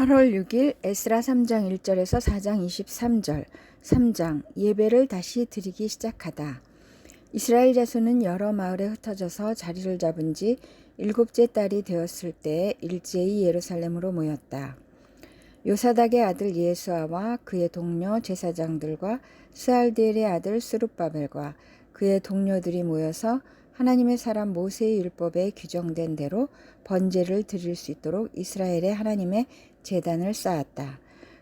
8월 6일 에스라 3장 1절에서 4장 23절 3장 예배를 다시 드리기 시작하다. 이스라엘 자손은 여러 마을에 흩어져서 자리를 잡은 지 일곱째 달이 되었을 때 일제히 예루살렘으로 모였다. 요사닥의 아들 예수아와 그의 동료 제사장들과 스알디엘의 아들 스룹바벨과 그의 동료들이 모여서 하나님의 사람 모세의 율법에 규정된 대로 번제를 드릴 수 있도록 이스라엘의 하나님의 제단을 쌓았다.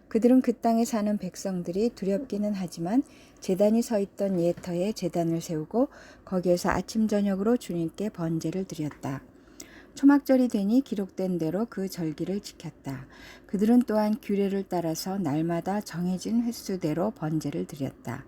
그들은 그 땅에 사는 백성들이 두렵기는 하지만 제단이 서 있던 예터에 제단을 세우고 거기에서 아침 저녁으로 주님께 번제를 드렸다. 초막절이 되니 기록된 대로 그 절기를 지켰다. 그들은 또한 규례를 따라서 날마다 정해진 횟수대로 번제를 드렸다.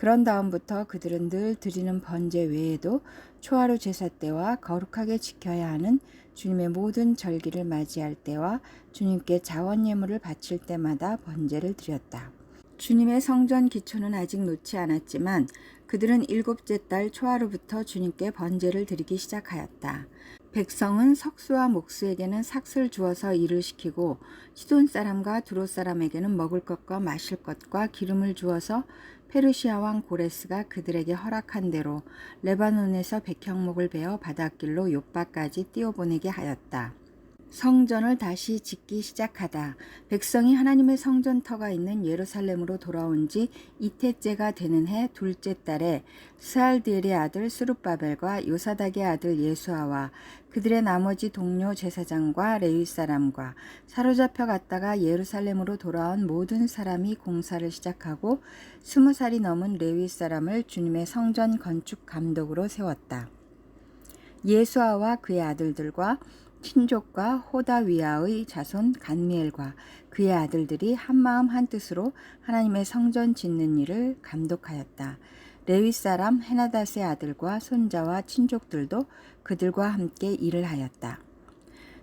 그런 다음부터 그들은 늘 드리는 번제 외에도 초하루 제사 때와 거룩하게 지켜야 하는 주님의 모든 절기를 맞이할 때와 주님께 자원 예물을 바칠 때마다 번제를 드렸다. 주님의 성전 기초는 아직 놓지 않았지만 그들은 일곱째 달 초하루부터 주님께 번제를 드리기 시작하였다. 백성은 석수와 목수에게는 삭슬 주어서 일을 시키고 시돈 사람과 두로 사람에게는 먹을 것과 마실 것과 기름을 주어서 페르시아 왕 고레스가 그들에게 허락한 대로 레바논에서 백향목을 베어 바닷길로 욥바까지 띄워보내게 하였다. 성전을 다시 짓기 시작하다. 백성이 하나님의 성전터가 있는 예루살렘으로 돌아온 지 이태째가 되는 해 둘째 달에 스알디엘의 아들 스룹바벨과 요사닥의 아들 예수아와 그들의 나머지 동료 제사장과 레위 사람과 사로잡혀 갔다가 예루살렘으로 돌아온 모든 사람이 공사를 시작하고 20살이 넘은 레위 사람을 주님의 성전 건축 감독으로 세웠다. 예수아와 그의 아들들과 친족과 호다위아의 자손 간미엘과 그의 아들들이 한마음 한뜻으로 하나님의 성전 짓는 일을 감독하였다. 레위 사람 헤나닷의 아들과 손자와 친족들도 그들과 함께 일을 하였다.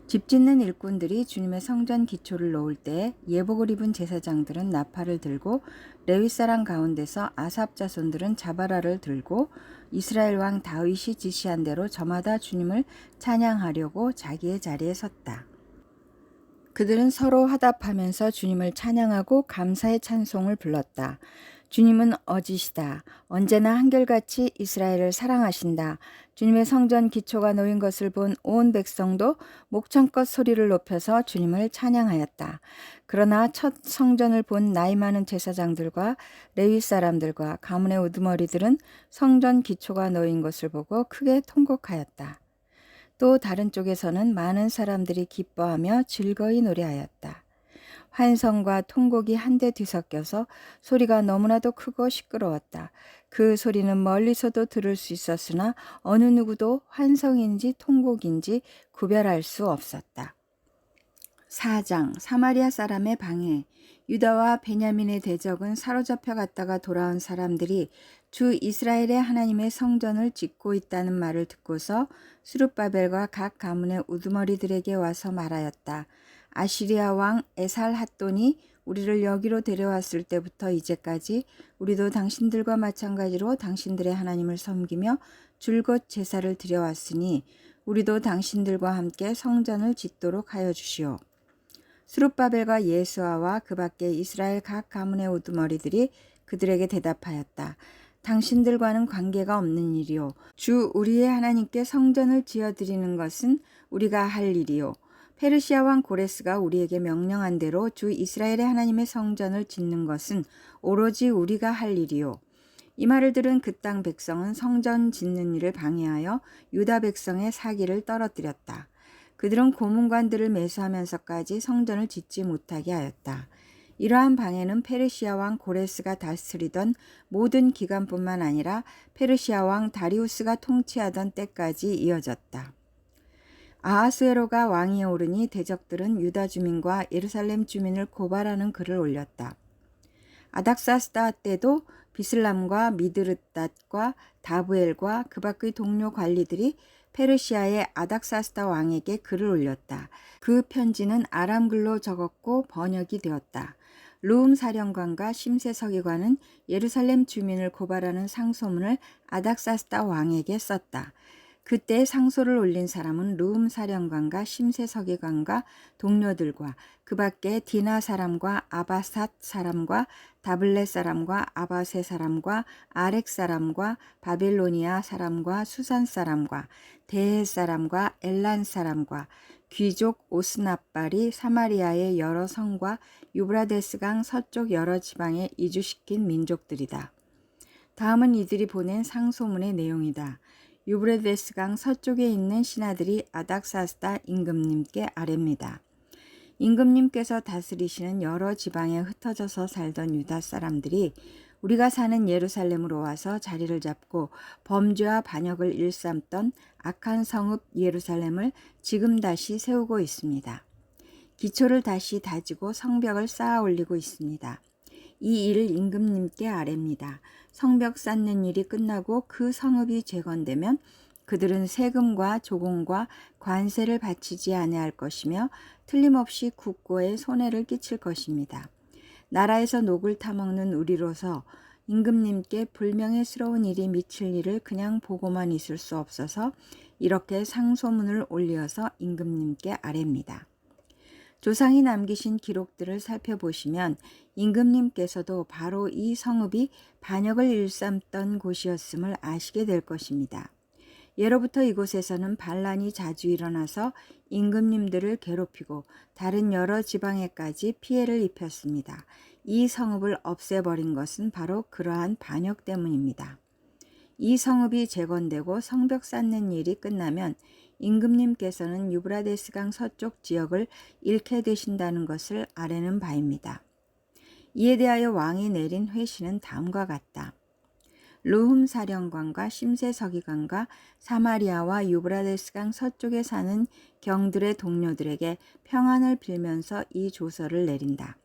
집 짓는 일꾼들이 주님의 성전 기초를 놓을 때 예복을 입은 제사장들은 나팔을 들고 레위 사람 가운데서 아삽 자손들은 자바라를 들고 이스라엘 왕 다윗이 지시한 대로 저마다 주님을 찬양하려고 자기의 자리에 섰다. 그들은 서로 화답하면서 주님을 찬양하고 감사의 찬송을 불렀다. 주님은 어지시다. 언제나 한결같이 이스라엘을 사랑하신다. 주님의 성전 기초가 놓인 것을 본 온 백성도 목청껏 소리를 높여서 주님을 찬양하였다. 그러나 첫 성전을 본 나이 많은 제사장들과 레위 사람들과 가문의 우두머리들은 성전 기초가 놓인 것을 보고 크게 통곡하였다. 또 다른 쪽에서는 많은 사람들이 기뻐하며 즐거이 노래하였다. 환성과 통곡이 한데 뒤섞여서 소리가 너무나도 크고 시끄러웠다. 그 소리는 멀리서도 들을 수 있었으나 어느 누구도 환성인지 통곡인지 구별할 수 없었다. 4장 사마리아 사람의 방해. 유다와 베냐민의 대적은 사로잡혀 갔다가 돌아온 사람들이 주 이스라엘의 하나님의 성전을 짓고 있다는 말을 듣고서 스룹바벨과 각 가문의 우두머리들에게 와서 말하였다. 아시리아 왕 에살핫돈이 우리를 여기로 데려왔을 때부터 이제까지 우리도 당신들과 마찬가지로 당신들의 하나님을 섬기며 줄곧 제사를 드려왔으니 우리도 당신들과 함께 성전을 짓도록 하여 주시오. 스룹바벨과 예수아와 그 밖에 이스라엘 각 가문의 우두머리들이 그들에게 대답하였다. 당신들과는 관계가 없는 일이요. 주 우리의 하나님께 성전을 지어드리는 것은 우리가 할 일이요. 페르시아 왕 고레스가 우리에게 명령한 대로 주 이스라엘의 하나님의 성전을 짓는 것은 오로지 우리가 할 일이요. 이 말을 들은 그 땅 백성은 성전 짓는 일을 방해하여 유다 백성의 사기를 떨어뜨렸다. 그들은 고문관들을 매수하면서까지 성전을 짓지 못하게 하였다. 이러한 방해는 페르시아 왕 고레스가 다스리던 모든 기간뿐만 아니라 페르시아 왕 다리우스가 통치하던 때까지 이어졌다. 아하수에로가 왕위에 오르니 대적들은 유다 주민과 예루살렘 주민을 고발하는 글을 올렸다. 아닥사스다 때도 비슬람과 미드르닷과 다브엘과 그 밖의 동료 관리들이 페르시아의 아닥사스다 왕에게 글을 올렸다. 그 편지는 아람글로 적었고 번역이 되었다. 르움 사령관과 심세 서기관은 예루살렘 주민을 고발하는 상소문을 아닥사스다 왕에게 썼다. 그때 상소를 올린 사람은 르훔 사령관과 심세 서기관과 동료들과 그 밖에 디나 사람과 아바삿 사람과 다블렛 사람과 아바세 사람과 아렉 사람과 바빌로니아 사람과 수산 사람과 데헷 사람과 엘란 사람과 귀족 오스납발이 사마리아의 여러 성과 유브라데스강 서쪽 여러 지방에 이주시킨 민족들이다. 다음은 이들이 보낸 상소문의 내용이다. 유브라데스강 서쪽에 있는 신하들이 아닥사스다 임금님께 아뢰입니다. 임금님께서 다스리시는 여러 지방에 흩어져서 살던 유다 사람들이 우리가 사는 예루살렘으로 와서 자리를 잡고 범죄와 반역을 일삼던 악한 성읍 예루살렘을 지금 다시 세우고 있습니다. 기초를 다시 다지고 성벽을 쌓아 올리고 있습니다. 이 일을 임금님께 아뢰입니다. 성벽 쌓는 일이 끝나고 그 성읍이 재건되면 그들은 세금과 조공과 관세를 바치지 아니할 것이며 틀림없이 국고에 손해를 끼칠 것입니다. 나라에서 녹을 타먹는 우리로서 임금님께 불명예스러운 일이 미칠 일을 그냥 보고만 있을 수 없어서 이렇게 상소문을 올려서 임금님께 아뢰입니다. 조상이 남기신 기록들을 살펴보시면 임금님께서도 바로 이 성읍이 반역을 일삼던 곳이었음을 아시게 될 것입니다. 예로부터 이곳에서는 반란이 자주 일어나서 임금님들을 괴롭히고 다른 여러 지방에까지 피해를 입혔습니다. 이 성읍을 없애버린 것은 바로 그러한 반역 때문입니다. 이 성읍이 재건되고 성벽 쌓는 일이 끝나면 임금님께서는 유브라데스강 서쪽 지역을 잃게 되신다는 것을 아뢰는 바입니다. 이에 대하여 왕이 내린 회신은 다음과 같다. 르훔 사령관과 심세 서기관과 사마리아와 유브라데스강 서쪽에 사는 경들의 동료들에게 평안을 빌면서 이 조서를 내린다.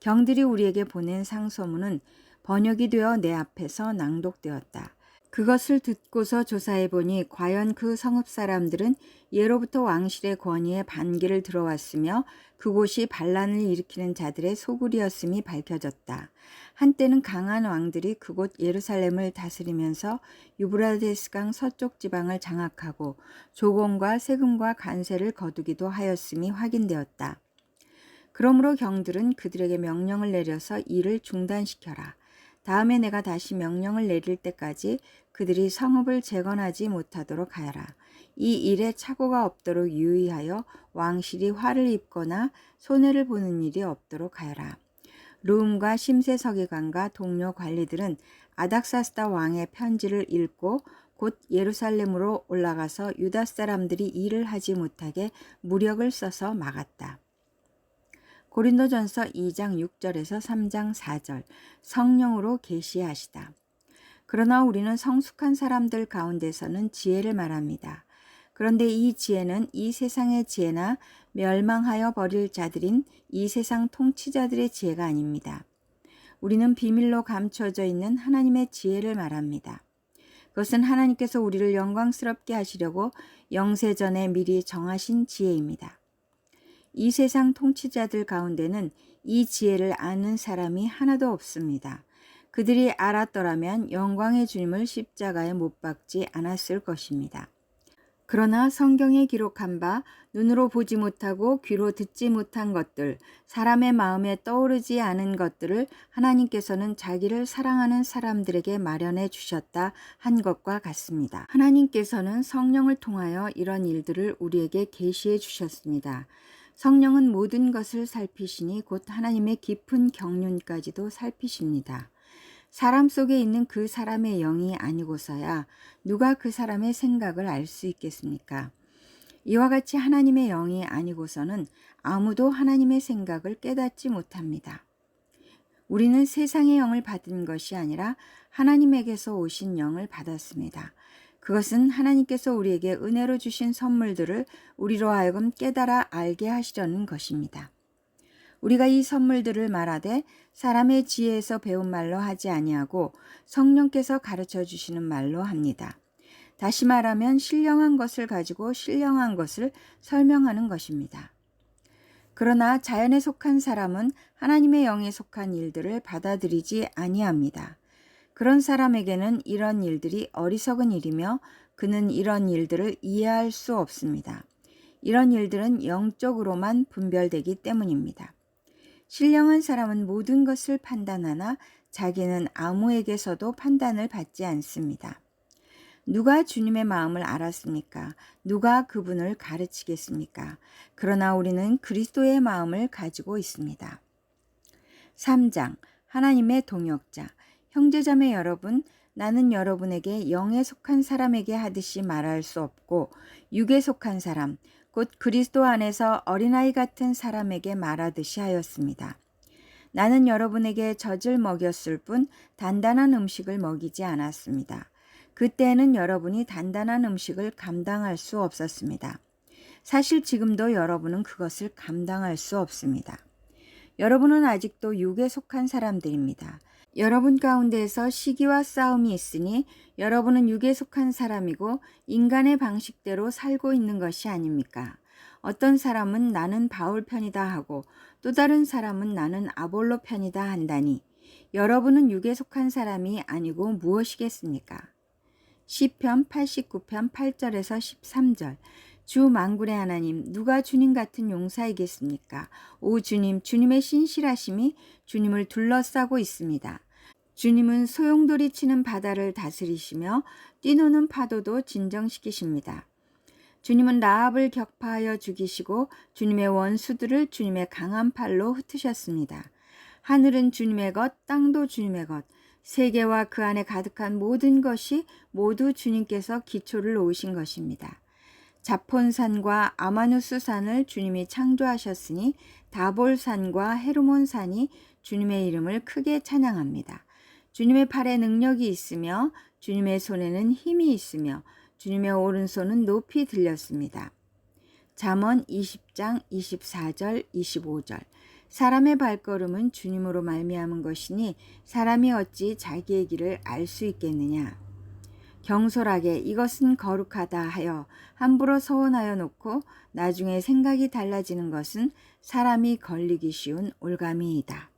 경들이 우리에게 보낸 상소문은 번역이 되어 내 앞에서 낭독되었다. 그것을 듣고서 조사해보니 과연 그 성읍 사람들은 예로부터 왕실의 권위에 반기를 들어왔으며 그곳이 반란을 일으키는 자들의 소굴이었음이 밝혀졌다. 한때는 강한 왕들이 그곳 예루살렘을 다스리면서 유브라데스강 서쪽 지방을 장악하고 조공과 세금과 관세를 거두기도 하였음이 확인되었다. 그러므로 경들은 그들에게 명령을 내려서 일을 중단시켜라. 다음에 내가 다시 명령을 내릴 때까지 그들이 성읍을 재건하지 못하도록 하여라. 이 일에 착오가 없도록 유의하여 왕실이 화를 입거나 손해를 보는 일이 없도록 하여라. 르훔과 심세 서기관과 동료 관리들은 아닥사스다 왕의 편지를 읽고 곧 예루살렘으로 올라가서 유다 사람들이 일을 하지 못하게 무력을 써서 막았다. 고린도전서 2장 6절에서 3장 4절 성령으로 계시하시다. 그러나 우리는 성숙한 사람들 가운데서는 지혜를 말합니다. 그런데 이 지혜는 이 세상의 지혜나 멸망하여 버릴 자들인 이 세상 통치자들의 지혜가 아닙니다. 우리는 비밀로 감춰져 있는 하나님의 지혜를 말합니다. 그것은 하나님께서 우리를 영광스럽게 하시려고 영세전에 미리 정하신 지혜입니다. 이 세상 통치자들 가운데는 이 지혜를 아는 사람이 하나도 없습니다. 그들이 알았더라면 영광의 주님을 십자가에 못 박지 않았을 것입니다. 그러나 성경에 기록한 바 눈으로 보지 못하고 귀로 듣지 못한 것들, 사람의 마음에 떠오르지 않은 것들을 하나님께서는 자기를 사랑하는 사람들에게 마련해 주셨다 한 것과 같습니다. 하나님께서는 성령을 통하여 이런 일들을 우리에게 계시해 주셨습니다. 성령은 모든 것을 살피시니 곧 하나님의 깊은 경륜까지도 살피십니다. 사람 속에 있는 그 사람의 영이 아니고서야 누가 그 사람의 생각을 알 수 있겠습니까? 이와 같이 하나님의 영이 아니고서는 아무도 하나님의 생각을 깨닫지 못합니다. 우리는 세상의 영을 받은 것이 아니라 하나님에게서 오신 영을 받았습니다. 그것은 하나님께서 우리에게 은혜로 주신 선물들을 우리로 하여금 깨달아 알게 하시려는 것입니다. 우리가 이 선물들을 말하되 사람의 지혜에서 배운 말로 하지 아니하고 성령께서 가르쳐 주시는 말로 합니다. 다시 말하면 신령한 것을 가지고 신령한 것을 설명하는 것입니다. 그러나 자연에 속한 사람은 하나님의 영에 속한 일들을 받아들이지 아니합니다. 그런 사람에게는 이런 일들이 어리석은 일이며 그는 이런 일들을 이해할 수 없습니다. 이런 일들은 영적으로만 분별되기 때문입니다. 신령한 사람은 모든 것을 판단하나 자기는 아무에게서도 판단을 받지 않습니다. 누가 주님의 마음을 알았습니까? 누가 그분을 가르치겠습니까? 그러나 우리는 그리스도의 마음을 가지고 있습니다. 3장 하나님의 동역자. 형제자매 여러분, 나는 여러분에게 영에 속한 사람에게 하듯이 말할 수 없고 육에 속한 사람, 곧 그리스도 안에서 어린아이 같은 사람에게 말하듯이 하였습니다. 나는 여러분에게 젖을 먹였을 뿐 단단한 음식을 먹이지 않았습니다. 그때는 여러분이 단단한 음식을 감당할 수 없었습니다. 사실 지금도 여러분은 그것을 감당할 수 없습니다. 여러분은 아직도 육에 속한 사람들입니다. 여러분 가운데에서 시기와 싸움이 있으니 여러분은 육에 속한 사람이고 인간의 방식대로 살고 있는 것이 아닙니까? 어떤 사람은 나는 바울 편이다 하고 또 다른 사람은 나는 아볼로 편이다 한다니 여러분은 육에 속한 사람이 아니고 무엇이겠습니까? 시편 89편 8절에서 13절. 주 만군의 하나님, 누가 주님 같은 용사이겠습니까? 오 주님, 주님의 신실하심이 주님을 둘러싸고 있습니다. 주님은 소용돌이 치는 바다를 다스리시며 뛰노는 파도도 진정시키십니다. 주님은 라합을 격파하여 죽이시고 주님의 원수들을 주님의 강한 팔로 흩으셨습니다. 하늘은 주님의 것, 땅도 주님의 것, 세계와 그 안에 가득한 모든 것이 모두 주님께서 기초를 놓으신 것입니다. 자폰산과 아마누스산을 주님이 창조하셨으니 다볼산과 헤르몬산이 주님의 이름을 크게 찬양합니다. 주님의 팔에 능력이 있으며 주님의 손에는 힘이 있으며 주님의 오른손은 높이 들렸습니다. 잠언 20장 24절 25절. 사람의 발걸음은 주님으로 말미암은 것이니 사람이 어찌 자기의 길을 알 수 있겠느냐. 경솔하게 이것은 거룩하다 하여 함부로 서원하여 놓고 나중에 생각이 달라지는 것은 사람이 걸리기 쉬운 올가미이다.